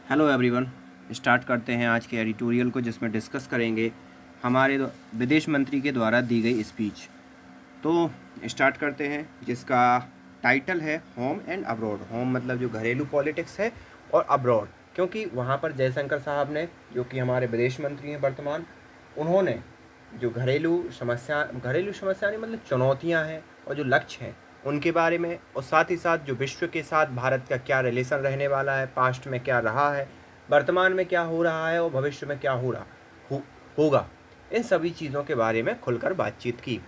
Hello everyone. Start करते हैं आज के एडिटोरियल को, जिसमें डिस्कस करेंगे हमारे विदेश मंत्री के द्वारा दी गई स्पीच। तो स्टार्ट करते हैं, जिसका टाइटल है होम एंड अब्रॉड। होम मतलब जो घरेलू पॉलिटिक्स है, और अब्रॉड क्योंकि वहाँ पर जयशंकर साहब ने, जो कि हमारे विदेश मंत्री हैं वर्तमान, उन्होंने जो घरेलू समस्या नहीं मतलब चुनौतियाँ हैं और जो लक्ष्य हैं उनके बारे में, और साथ ही साथ जो विश्व के साथ भारत का क्या रिलेशन रहने वाला है, पास्ट में क्या रहा है, वर्तमान में क्या हो रहा है और भविष्य में क्या होगा, इन सभी चीज़ों के बारे में खुलकर बातचीत की।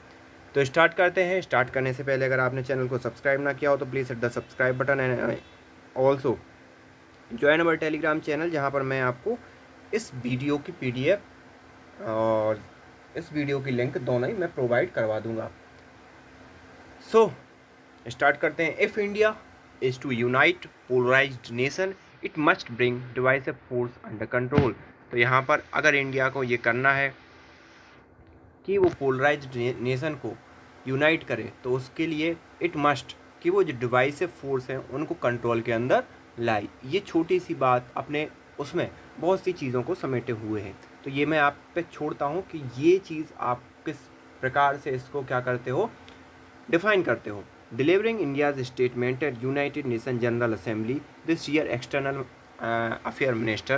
तो स्टार्ट करते हैं। स्टार्ट करने से पहले अगर आपने चैनल को सब्सक्राइब ना किया हो तो please hit the subscribe button and also join our Telegram channel, जहाँ पर मैं आपको इस वीडियो की PDF और इस वीडियो की लिंक दोनों ही मैं प्रोवाइड करवा दूंगा। सो स्टार्ट करते हैं। If India is to unite polarised nation it must bring divisive force under control. तो यहाँ पर अगर इंडिया को ये करना है कि वो पोलराइज्ड नेशन को यूनाइट करे, तो उसके लिए इट मस्ट कि वो जो डिवाइसिव फोर्स हैं उनको कंट्रोल के अंदर लाई। ये छोटी सी बात अपने उसमें बहुत सी चीज़ों को समेटे हुए हैं। तो ये मैं आप पे छोड़ता हूँ कि ये चीज़ आप किस प्रकार से इसको क्या करते हो, डिफाइन करते हो। Delivering India's statement at United Nations General Assembly this year, External Affairs Minister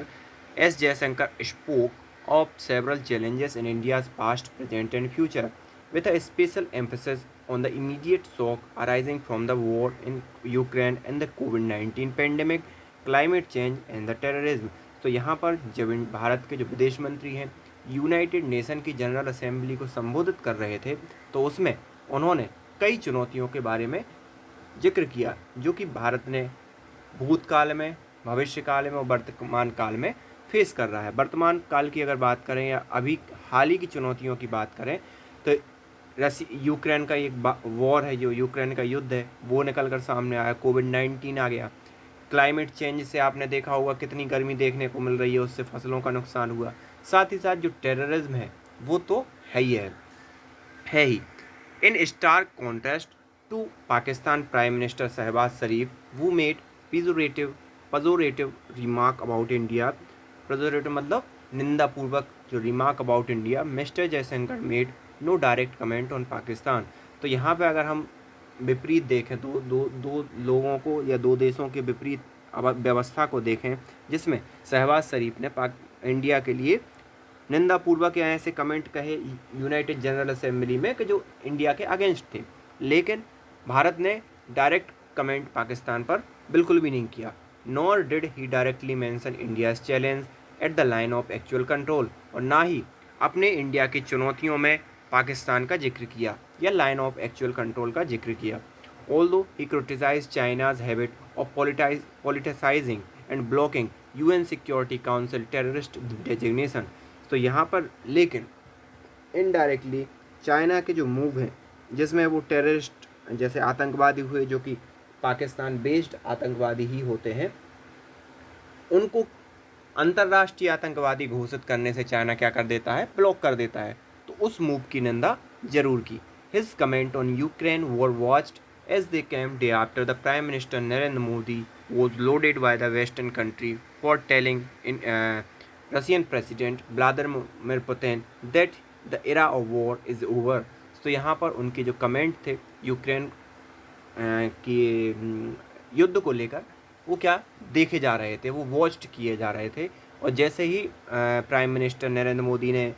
S. Jaishankar spoke of several challenges in India's past, present, and future, with a special emphasis on the immediate shock arising from the war in Ukraine and the COVID-19 pandemic, climate change, and the terrorism. तो यहाँ पर जब भारत के जो विदेश मंत्री हैं United nation की जनरल असेंबली को संबोधित कर रहे थे, तो उसमें उन्होंने कई चुनौतियों के बारे में जिक्र किया, जो कि भारत ने भूतकाल में, भविष्य काल में और वर्तमान काल में फेस कर रहा है। वर्तमान काल की अगर बात करें या अभी हाल ही की चुनौतियों की बात करें, तो यूक्रेन का एक वॉर है, जो यूक्रेन का युद्ध है वो निकल कर सामने आया। कोविड-19 आ गया। क्लाइमेट चेंज से आपने देखा होगा कितनी गर्मी देखने को मिल रही है, उससे फसलों का नुकसान हुआ। साथ ही साथ जो टेररिज्म है वो तो है ही। In stark contrast to Pakistan Prime Minister Shehbaz Sharif, who made pejorative remark about India, pejorative मतलब निंदापूर्वक जो remark about India, mister Jaishankar made no direct comment on Pakistan. तो यहाँ पे अगर हम विपरीत देखें तो दो लोगों को या दो देशों के विपरीत व्यवस्था को देखें, जिसमें शहबाज शरीफ ने इंडिया के लिए निंदापूर्वक या ऐसे कमेंट कहे यूनाइटेड जनरल असेंबली में कि जो इंडिया के अगेंस्ट थे, लेकिन भारत ने डायरेक्ट कमेंट पाकिस्तान पर बिल्कुल भी नहीं किया। Nor did he directly mention India's challenge at the line of actual control, और ना ही अपने इंडिया की चुनौतियों में पाकिस्तान का जिक्र किया या लाइन ऑफ एक्चुअल कंट्रोल का जिक्र किया। Although he criticise China's habit of politicising and blocking UN security council terrorist designation. तो यहाँ पर लेकिन इनडायरेक्टली चाइना के जो मूव हैं, जिसमें वो टेररिस्ट जैसे आतंकवादी हुए, जो कि पाकिस्तान बेस्ड आतंकवादी ही होते हैं, उनको अंतर्राष्ट्रीय आतंकवादी घोषित करने से चाइना क्या कर देता है, ब्लॉक कर देता है। तो उस मूव की निंदा जरूर की। His comment on Ukraine war watched as they came day after the Prime Minister Narendra Modi was lauded by the Western country for telling Russian President Vladimir Putin that the era of war is over। तो यहाँ पर उनके जो comment थे Ukraine के युद्ध को लेकर, वो क्या देखे जा रहे थे, वो वॉच्ड किए जा रहे थे। और जैसे ही प्राइम मिनिस्टर नरेंद्र मोदी ने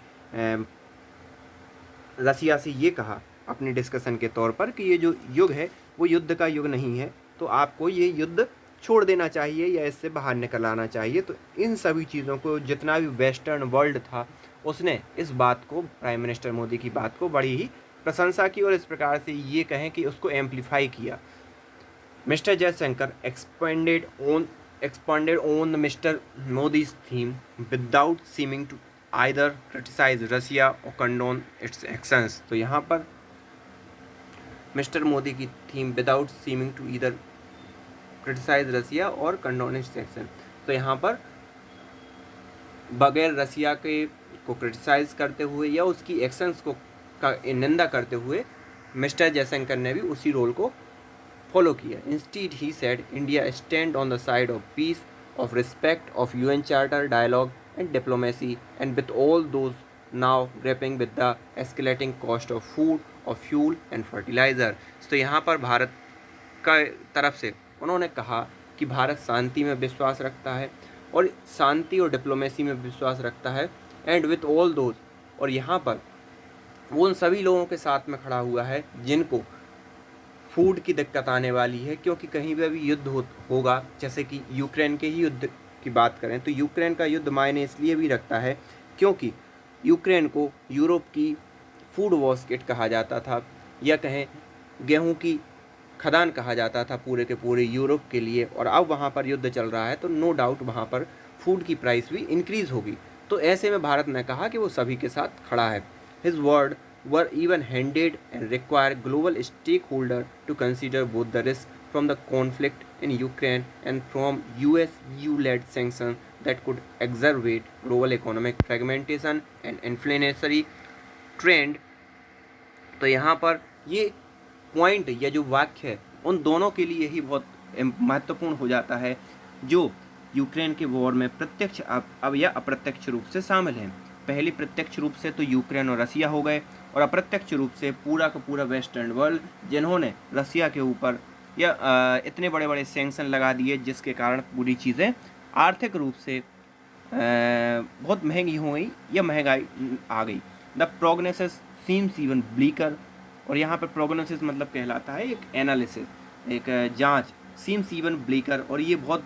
रसिया से ये कहा अपनी डिस्कशन के तौर पर कि ये जो युग है वो युद्ध का युग नहीं है, तो आपको ये युद्ध छोड़ देना चाहिए या इससे बाहर निकल आना चाहिए। तो इन सभी चीज़ों को जितना भी वेस्टर्न वर्ल्ड था, उसने इस बात को, प्राइम मिनिस्टर मोदी की बात को बड़ी ही प्रशंसा की और इस प्रकार से ये कहें कि उसको एम्पलीफाई किया। Mister Jaishankar expanded on Mr. Modi's theme without seeming to either criticize Russia or condone its actions। तो यहाँ पर मिस्टर मोदी की theme without seeming to either criticise Russia और कंडोन इट्स एक्शन। तो यहाँ पर बगैर रसिया के को क्रिटिसाइज करते हुए या उसकी एक्शंस को का निंदा करते हुए मिस्टर जयशंकर ने भी उसी रोल को फॉलो किया। Instead he said India stand on the side of peace of respect of UN Charter, dialogue and diplomacy, and with all those now grappling with the escalating cost of food, of fuel and fertilizer. तो यहाँ पर भारत का तरफ से उन्होंने कहा कि भारत शांति में विश्वास रखता है और शांति और डिप्लोमेसी में विश्वास रखता है, एंड विथ ऑल दोज, और यहाँ पर वो उन सभी लोगों के साथ में खड़ा हुआ है जिनको फूड की दिक्कत आने वाली है, क्योंकि कहीं पर भी युद्ध होगा, जैसे कि यूक्रेन के ही युद्ध की बात करें तो यूक्रेन का युद्ध मायने इसलिए भी रखता है क्योंकि यूक्रेन को यूरोप की फूड बास्केट कहा जाता था, या कहें गेहूं की खदान कहा जाता था पूरे के पूरे यूरोप के लिए, और अब वहाँ पर युद्ध चल रहा है तो नो डाउट वहाँ पर फूड की प्राइस भी इंक्रीज़ होगी। तो ऐसे में भारत ने कहा कि वो सभी के साथ खड़ा है। His word were even handed and require global stakeholders to consider both the risk from the conflict in Ukraine and from US-EU-led sanctions that could exacerbate global economic fragmentation and inflationary trend। तो यहाँ पर ये point या जो वाक्य है उन दोनों के लिए ही बहुत महत्वपूर्ण हो जाता है, जो यूक्रेन के वॉर में प्रत्यक्ष अब या अप्रत्यक्ष रूप से शामिल हैं। पहले प्रत्यक्ष रूप से तो यूक्रेन और रसिया हो गए, और अप्रत्यक्ष रूप से पूरा का पूरा वेस्टर्न वर्ल्ड, जिन्होंने रसिया के ऊपर या इतने बड़े बड़े सैंक्शन लगा दिए जिसके कारण पूरी चीज़ें आर्थिक रूप से बहुत महंगी हो गई या महंगाई आ गई। द प्रोग्नोसिस सीम्स इवन ब्लीकर, और यहाँ पर प्रोग्नोसिस मतलब कहलाता है एक एनालिसिस, एक जांच, सीम्स इवन ब्लीकर, और ये बहुत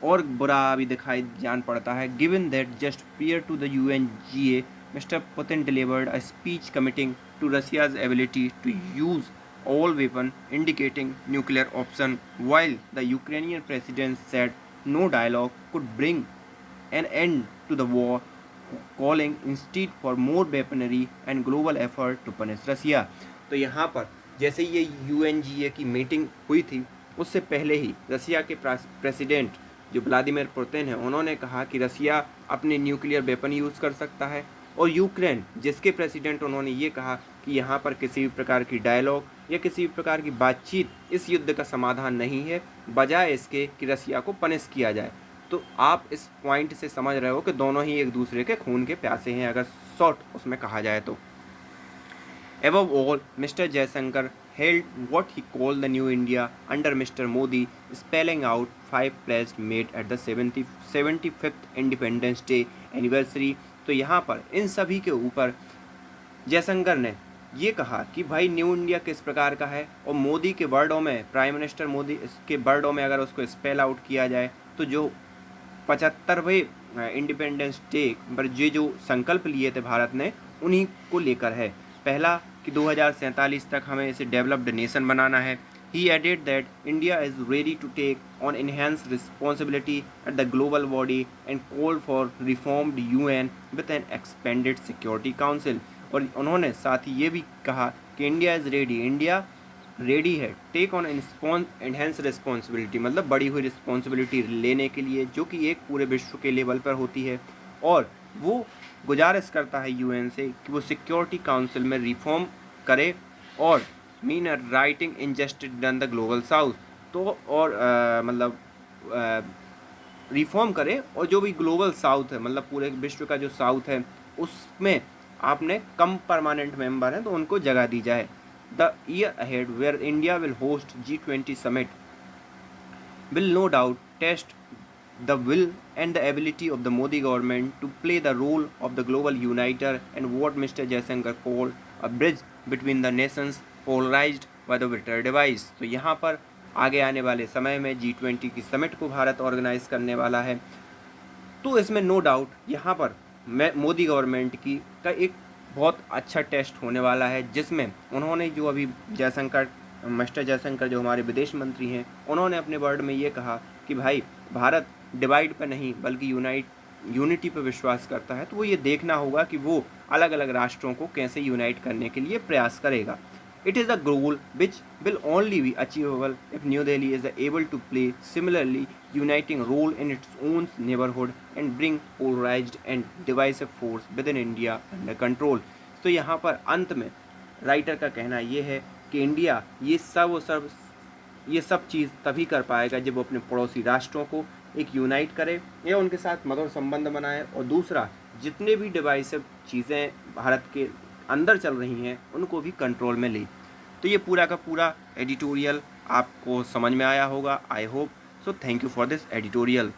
और बुरा भी दिखाई जान पड़ता है। Given that just prior to the UNGA, Mr. Putin delivered a speech committing to Russia's ability to use all weapons, indicating nuclear option, while the Ukrainian president said no dialogue could bring an end to the war, calling instead for more weaponry and global effort to punish Russia। तो यहाँ पर जैसे ये UNGA की meeting हुई थी, उससे पहले ही रसिया के प्रेसिडेंट जो व्लादिमीर पुतिन है, उन्होंने कहा कि रसिया अपने न्यूक्लियर वेपन यूज़ कर सकता है, और यूक्रेन जिसके प्रेसिडेंट उन्होंने ये कहा कि यहाँ पर किसी भी प्रकार की डायलॉग या किसी भी प्रकार की बातचीत इस युद्ध का समाधान नहीं है, बजाय इसके कि रसिया को पनिश किया जाए। तो आप इस पॉइंट से समझ रहे हो कि दोनों ही एक दूसरे के खून के प्यासे हैं, अगर शॉर्ट उसमें कहा जाए तो। Above all, Mr. Jaishankar held what he called the New India under Mr. Modi, spelling out 5 pledges made at the 75th Independence Day anniversary। तो यहाँ पर इन सभी के ऊपर जयशंकर ने ये कहा कि भाई न्यू इंडिया किस प्रकार का है, और मोदी के वर्डों में, प्राइम मिनिस्टर मोदी के वर्डों में अगर उसको स्पेल आउट किया जाए तो जो 75वें इंडिपेंडेंस डे पर जो संकल्प लिए थे भारत ने, उन्हीं को लेकर है। पहला कि 2047 तक हमें इसे डेवलप्ड नेशन बनाना है। He added that India is ready to take on enhanced responsibility at the global body and called for reformed UN with an expanded Security Council। और उन्होंने साथ ही ये भी कहा कि India is ready, India ready है take on enhance responsibility, मतलब बढ़ी हुई रिस्पॉन्सिबिलिटी लेने के लिए, जो कि एक पूरे विश्व के लेवल पर होती है, और वो गुजारिश करता है यूएन से कि वो सिक्योरिटी काउंसिल में रिफॉर्म करे और mean writing injustice done the global south, तो और मतलब रिफॉर्म करे, और जो भी ग्लोबल साउथ है, मतलब पूरे विश्व का जो साउथ है, उसमें आपने कम परमानेंट मेंबर हैं तो उनको जगह दी जाए। The year ahead where India will host G20 summit will no doubt test the will and the ability of the Modi government to play the role of the global uniter and what Mr. Jaishankar called a bridge between the nations polarized by the bitter device। तो यहाँ पर आगे आने वाले समय में G20 की summit को भारत ऑर्गेनाइज करने वाला है, तो इसमें नो डाउट यहाँ पर मोदी गवर्नमेंट की का एक बहुत अच्छा टेस्ट होने वाला है, जिसमें उन्होंने जो अभी मिस्टर जयशंकर जो हमारे विदेश मंत्री हैं, उन्होंने अपने वर्ड में ये कहा कि भाई भारत डिवाइड पर नहीं बल्कि यूनिटी पर विश्वास करता है, तो वो ये देखना होगा कि वो अलग अलग राष्ट्रों को कैसे यूनाइट करने के लिए प्रयास करेगा। It is a goal which will only be achievable if New Delhi is able to play similarly uniting role in its own neighborhood and bring polarized and divisive force within India under control। तो यहाँ पर अंत में writer का कहना ये है कि इंडिया ये सब चीज़ तभी कर पाएगा जब वो अपने पड़ोसी राष्ट्रों को एक यूनाइट करे या उनके साथ मधुर संबंध बनाए, और दूसरा जितने भी डिवाइसिव चीज़ें भारत के अंदर चल रही हैं उनको भी कंट्रोल में ले। तो ये पूरा का पूरा एडिटोरियल आपको समझ में आया होगा, I hope so. Thank you for this editorial.